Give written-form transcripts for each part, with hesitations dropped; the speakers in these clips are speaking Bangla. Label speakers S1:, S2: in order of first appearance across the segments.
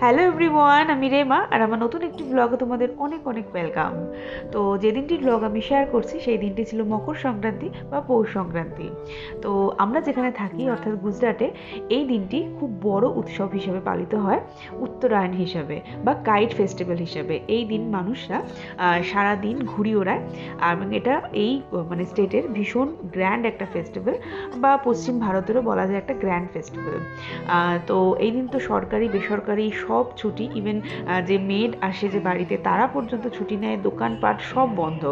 S1: হ্যালো এভরিওয়ান, আমি রেমা আর আমার নতুন একটি ব্লগে তোমাদের অনেক অনেক ওয়েলকাম। তো যে দিনটির ব্লগ আমি শেয়ার করছি সেই দিনটি ছিল মকর সংক্রান্তি বা পৌষ সংক্রান্তি। তো আমরা যেখানে থাকি অর্থাৎ গুজরাটে এই দিনটি খুব বড় উৎসব হিসেবে পালিত হয়, উত্তরায়ণ হিসাবে বা কাইট ফেস্টিভ্যাল হিসাবে। এই দিন মানুষরা সারা দিন ঘুড়ি ওড়ায় আর এটা এই মানে স্টেটের ভীষণ গ্র্যান্ড একটা ফেস্টিভ্যাল বা পশ্চিম ভারতেরও বলা যায় একটা গ্র্যান্ড ফেস্টিভ্যাল। তো এই দিন তো সরকারি বেসরকারি সব ছুটি, ইভেন যে মেড আসে যে বাড়িতে তারা পর্যন্ত ছুটি নেয়, দোকানপাট সব বন্ধ।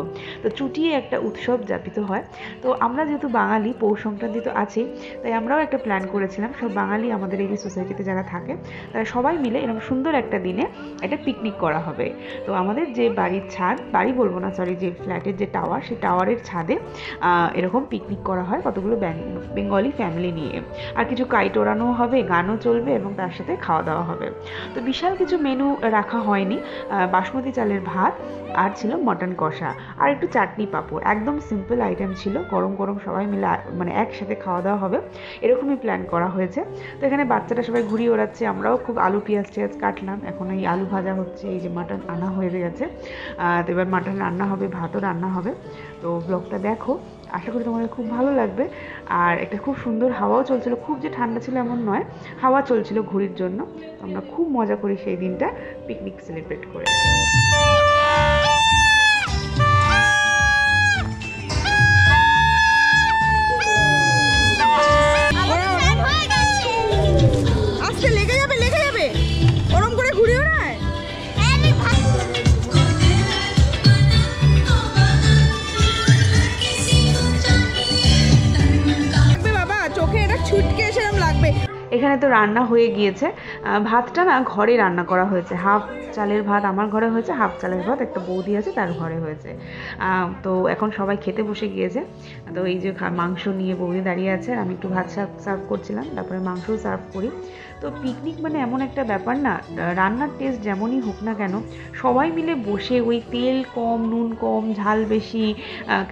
S1: তো ছুটিয়ে একটা উৎসব যাপিত হয়। তো আমরা যেহেতু বাঙালি, পৌষ সংক্রান্তি তো আছেই, তাই আমরাও একটা প্ল্যান করেছিলাম সব বাঙালি আমাদের এই সোসাইটিতে যারা থাকে তারা সবাই মিলে এরকম সুন্দর একটা দিনে একটা পিকনিক করা হবে। তো আমাদের যে বাড়ির ছাদ, বাড়ি বলবো না সরি, যে ফ্ল্যাটের যে টাওয়ার, সেই টাওয়ারের ছাদে এরকম পিকনিক করা হয় কতগুলো বেঙ্গলি ফ্যামিলি নিয়ে। আর কিছু কাইট ওড়ানো হবে, গানও চলবে এবং তার সাথে খাওয়া দাওয়া হবে। তো বিশাল কিছু মেনু রাখা হয়নি, বাসমতি চালের ভাত আর ছিল মটন কষা আর একটু চাটনি পাঁপড়, একদম সিম্পল আইটেম ছিল। গরম গরম সবাই মিলে মানে একসাথে খাওয়া দাওয়া হবে এরকমই প্ল্যান করা হয়েছে। তো এখানে বাচ্চারা সবাই ঘুরি ওড়াচ্ছে, আমরাও খুব আলু পেঁয়াজ টেয়াজ কাটলাম। এখন এই আলু ভাজা হচ্ছে, এই যে মাটন আনা হয়ে গেছে। তো এবার মাটন রান্না হবে, ভাতও রান্না হবে। তো ব্লগটা দেখো, আশা করি তোমাদের খুব ভালো লাগবে। আর একটা খুব সুন্দর হাওয়াও চলছিল, খুব যে ঠান্ডা ছিল এমন নয়, হাওয়া চলছিল ঘুরির জন্য। আমরা খুব মজা করি সেই দিনটা পিকনিক সেলিব্রেট করে।
S2: আস্তে লেগে যাবে, লেগে যাবে, ওরম করে ঘুরিও না। বাবা চোখে এটা ছুটকে সেরকম লাগবে।
S1: এখানে তো রান্না হয়ে গিয়েছে। ভাতটা না ঘরে রান্না করা হয়েছে, হাফ চালের ভাত আমার ঘরে হয়েছে, হাফ চালের ভাত একটা বৌদি আছে তার ঘরে হয়েছে। তো এখন সবাই খেতে বসে গিয়েছে। তো এই যে মাংস নিয়ে বৌদি দাঁড়িয়ে আছে আর আমি একটু ভাত সার্ভ করছিলাম, তারপরে মাংসও সার্ভ করি। তো পিকনিক মানে এমন একটা ব্যাপার না, রান্নার টেস্ট যেমনই হোক না কেন, সবাই মিলে বসে ওই তেল কম, নুন কম, ঝাল বেশি,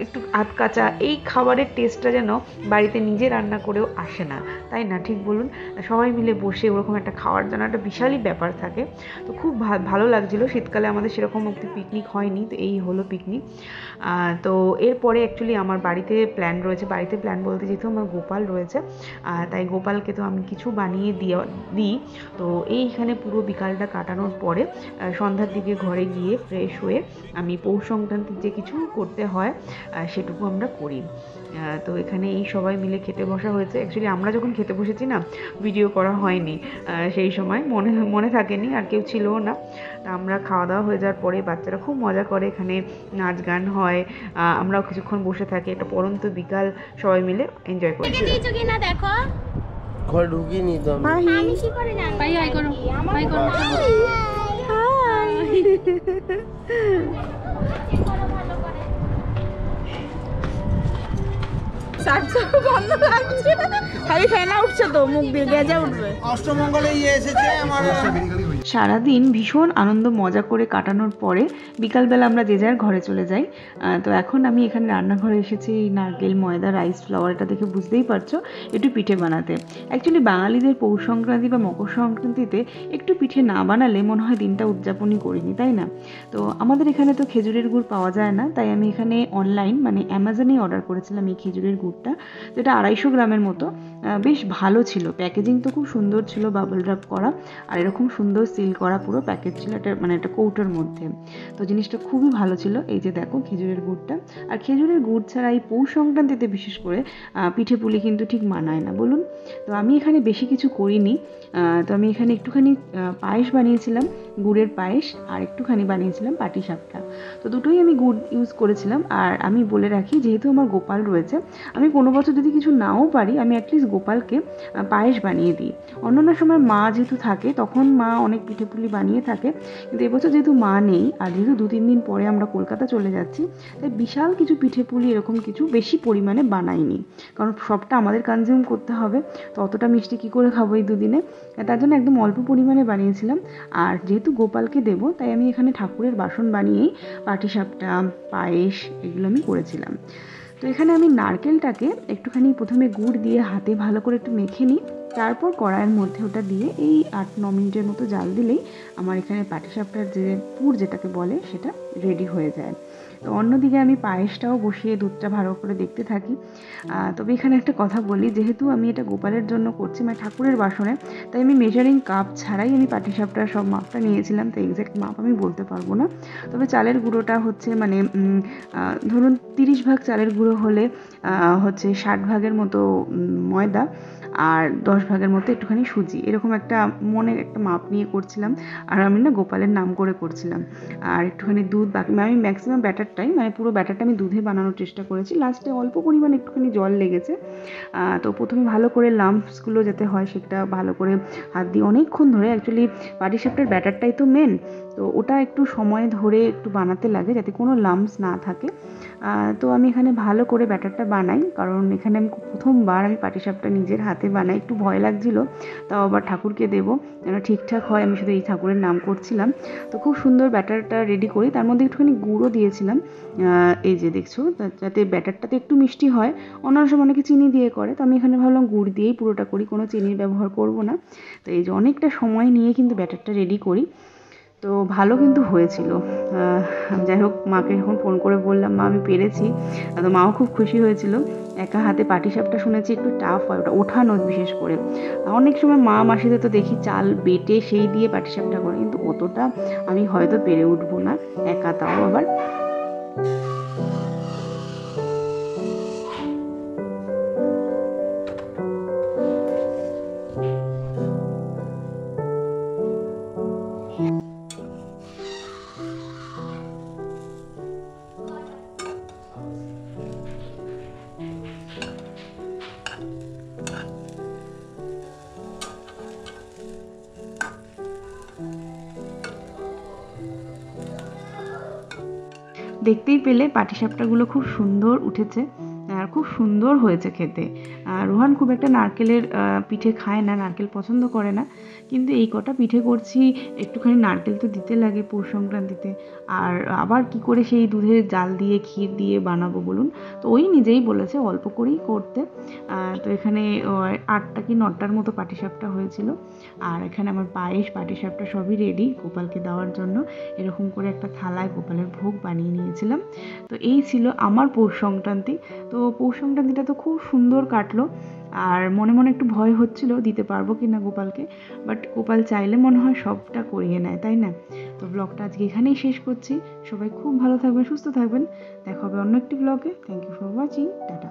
S1: একটু আধ কাঁচা, এই খাবারের টেস্টটা যেন বাড়িতে নিজে রান্না করেও আসে না, তাই না? ঠিক বলুন। সবাই মিলে বসে ওরকম একটা খাওয়ার জন্য একটা বিশালই ব্যাপার থাকে। তো খুব ভালো লাগছিল। শীতকালে আমাদের সেরকম একটি পিকনিক হয়নি, তো এই হলো পিকনিক। তো এরপরে অ্যাকচুয়ালি আমার বাড়িতে প্ল্যান রয়েছে, বাড়িতে প্ল্যান বলতে যেহেতু আমার গোপাল রয়েছে, তাই গোপালকে তো আমি কিছু বানিয়ে দিই। তো এইখানে পুরো বিকালটা কাটানোর পরে সন্ধ্যার দিকে ঘরে গিয়ে ফ্রেশ হয়ে আমি পৌষ সংক্রান্তির যে কিছু করতে হয় সেটুকু আমরা করি। তো এখানে এই সবাই মিলে খেতে বসা হয়েছে। অ্যাকচুয়ালি আমরা যখন খেতে বসেছি না, ভিডিও করা হয়নি, সেই সময় মনে থাকেনি আর কেউ ছিলও না। তা আমরা খাওয়া দাওয়া হয়ে যাওয়ার পরে বাচ্চারা খুব মজা করে, এখানে নাচ গান হয়, আমরাও কিছুক্ষণ বসে থাকি, একটা পড়ন্ত বিকাল সবাই মিলে এনজয় করি।
S3: দেখো
S4: ঘরে ঢুকিনি তো আমি।
S3: আমি কি করে জানবো? ভাই হাই করো, হাই করো।
S2: বন্ধ লাগছে, খালি ফেনা উঠছে তো, মুখ দিয়ে গেজা উঠবে।
S4: অষ্টমঙ্গলে এসেছে আমার।
S1: সারাদিন ভীষণ আনন্দ মজা করে কাটানোর পরে বিকালবেলা আমরা যে যার ঘরে চলে যাই। তো এখন আমি এখানে রান্নাঘরে এসেছি নারকেল, ময়দা, রাইস ফ্লাওয়ার, এটা দেখে বুঝতেই পারছো একটু পিঠে বানাতে। অ্যাকচুয়ালি বাঙালিদের পৌষ সংক্রান্তি বা মকর সংক্রান্তিতে একটু পিঠে না বানালে মনে হয় দিনটা উদযাপনই করিনি, তাই না? তো আমাদের এখানে তো খেজুরের গুড় পাওয়া যায় না, তাই আমি এখানে অনলাইন মানে অ্যামাজনেই অর্ডার করেছিলাম এই খেজুরের গুড়টা, যেটা 250 গ্রামের মতো। বেশ ভালো ছিল, প্যাকেজিং তো খুব সুন্দর ছিল, বাবল র্যাপ করা আর এরকম সুন্দর সিল করা পুরো প্যাকেজ ছিল, এটা মানে একটা কৌটোর মধ্যে। তো জিনিসটা খুবই ভালো ছিল। এই যে দেখো খেজুরের গুড়টা, আর খেজুরের গুড় ছাড়া এই পৌষ সংক্রান্তিতে বিশেষ করে পিঠে পুলি কিন্তু ঠিক মানায় না, বলুন। তো আমি এখানে বেশি কিছু করিনি। তো আমি এখানে একটুখানি পায়েস বানিয়েছিলাম, গুড়ের পায়েস, আর একটুখানি বানিয়েছিলাম পাটিসাপটা। তো দুটোই আমি গুড় ইউজ করেছিলাম। আর আমি বলে রাখি, যেহেতু আমার গোপাল রয়েছে, আমি কোনো বছর যদি কিছু নাও পারি, আমি অ্যাটলিস্ট গোপালকে পায়েস বানিয়ে দিই। অন্যান্য সময় মা যেহেতু থাকে তখন মা অনেক পিঠে পুলি বানিয়ে থাকে, কিন্তু এবছর যেহেতু মা নেই আর যেহেতু 2-3 দিন পরে আমরা কলকাতা চলে যাচ্ছি, তাই বিশাল কিছু পিঠে পুলি এরকম কিছু বেশি পরিমাণে বানাইনি, কারণ সবটা আমাদের কনজিউম করতে হবে। তো অতটা মিষ্টি কী করে খাবো এই দুদিনে, তার জন্য একদম অল্প পরিমাণে বানিয়েছিলাম। আর যেহেতু গোপালকে দেবো, তাই আমি এখানে ঠাকুরের বাসন বানিয়েই পাটিসাপটা, পায়েস এগুলো আমি করেছিলাম। তো এখানে আমি নারকেলটাকে একটুখানি প্রথমে গুড় দিয়ে হাতে ভালো করে একটু মেখে নিই,
S5: তারপর কড়াইয়ের মধ্যে ওটা দিয়ে এই 8-9 মিনিটের মতো জাল দিলেই আমার এখানে পাটিসাপটার যে পুর যেটাকে বলে সেটা রেডি হয়ে যায়। তো অন্যদিকে আমি পায়েসটাও বসিয়ে দুধটা ভালো করে দেখতে থাকি। তবে এখানে একটা কথা বলি, যেহেতু আমি এটা গোপালের জন্য করছি মানে ঠাকুরের বাসনে, তাই আমি মেজারিং কাপ ছাড়াই আমি পাটিসাপটার সব মাপটা নিয়েছিলাম। তো এক্স্যাক্ট মাপ আমি বলতে পারবো না। তবে চালের গুঁড়োটা হচ্ছে মানে ধরুন 30 ভাগ চালের গুঁড়ো হলে হচ্ছে 60 ভাগের মতো ময়দা আর 10 ভাগের মতো একটুখানি সুজি, এরকম একটা মনের একটা মাপ নিয়ে করছিলাম। আর আমি না গোপালের নাম করে করছিলাম। আর একটুখানি দুধ, বাকি আমি ম্যাক্সিমাম ব্যাটারটাই মানে পুরো ব্যাটারটা আমি দুধে বানানোর চেষ্টা করেছি। লাস্টে অল্প পরিমাণে একটুখানি জল লেগেছে। তো প্রথমে ভালো করে লাম্পসগুলো যাতে হয় সেটা ভালো করে হাত দিয়ে অনেকক্ষণ ধরে, অ্যাকচুয়ালি পাটিসাপটার ব্যাটারটাই তো মেন, তো ওটা একটু সময় ধরে একটু বানাতে লাগে যাতে কোনো লাম্পস না থাকে। তো আমি এখানে ভালো করে ব্যাটারটা বানাই, কারণ এখানে আমি প্রথমবার আমি পাটিসাপটা নিজের হাতে বানাই। একটু ভয় লাগছিল, তাও আবার ঠাকুরকে দেবো যেন ঠিকঠাক হয়, আমি শুধু এই ঠাকুরের নাম করছিলাম। তো খুব সুন্দর ব্যাটারটা রেডি করি, তার মধ্যে একটুখানি গুঁড়ো দিয়েছিলাম, এই যে দেখছো, যাতে ব্যাটারটাতে একটু মিষ্টি হয়। অন্যান্য সময় অনেকে চিনি দিয়ে করে, তো আমি এখানে ভাবলাম গুড় দিয়েই পুরোটা করি, কোনো চিনির ব্যবহার করব না। তো এই যে অনেকটা সময় নিয়ে কিন্তু ব্যাটারটা রেডি করি। তো ভালো কিন্তু হয়েছিল। যাই হোক, মাকে যখন ফোন করে বললাম মা আমি পেরেছি, তো মাও খুব খুশি হয়েছিল। একা হাতে পাটিসাপটা শুনেছি একটু টাফ হয়, ওটা ওঠানো বিশেষ করে। অনেক সময় মা মাসিদের তো দেখি চাল বেটে সেই দিয়ে পাটিসাপটা করে, কিন্তু অতটা আমি হয়তো পেরে উঠবো না একা, তাও আবার। দেখতেই পেলে পাটিসাপটাগুলো খুব সুন্দর উঠেছে আর খুব সুন্দর হয়েছে খেতে। রোহান খুব একটা নারকেলের পিঠে খায় না, নারকেল পছন্দ করে না, কিন্তু এই কটা পিঠে করছি, একটুখানি নারকেল তো দিতে লাগে পৌষ সংক্রান্তিতে। আর আবার কি করে সেই দুধের জাল দিয়ে ক্ষীর দিয়ে বানাবো বলুন। তো ওই নিজেই বলেছে অল্প করেই করতে। তো এখানে 8টা কি 9টার মতো পাটিসাপটা হয়েছিল। আর এখানে আমার পায়েস, পাটিসাপটা সবই রেডি গোপালকে দেওয়ার জন্য। এরকম করে একটা থালায় গোপালের ভোগ বানিয়ে নিয়েছিলাম। তো এই ছিল আমার পৌষ সংক্রান্তি। তো পৌষ সংক্রান্তিটা তো খুব সুন্দর কাটলো। আর মনে মনে একটু ভয় হচ্ছিল দিতে পারবো কি না গোপালকে, বাট গোপাল চাইলে মনে হয় সবটা করিয়ে নেয়, তাই না? তো ব্লগটা আজকে এখানেই শেষ করছি। সবাই খুব ভালো থাকবেন, সুস্থ থাকবেন। দেখা হবে অন্য একটি ব্লগে। Thank you for watching. Tata.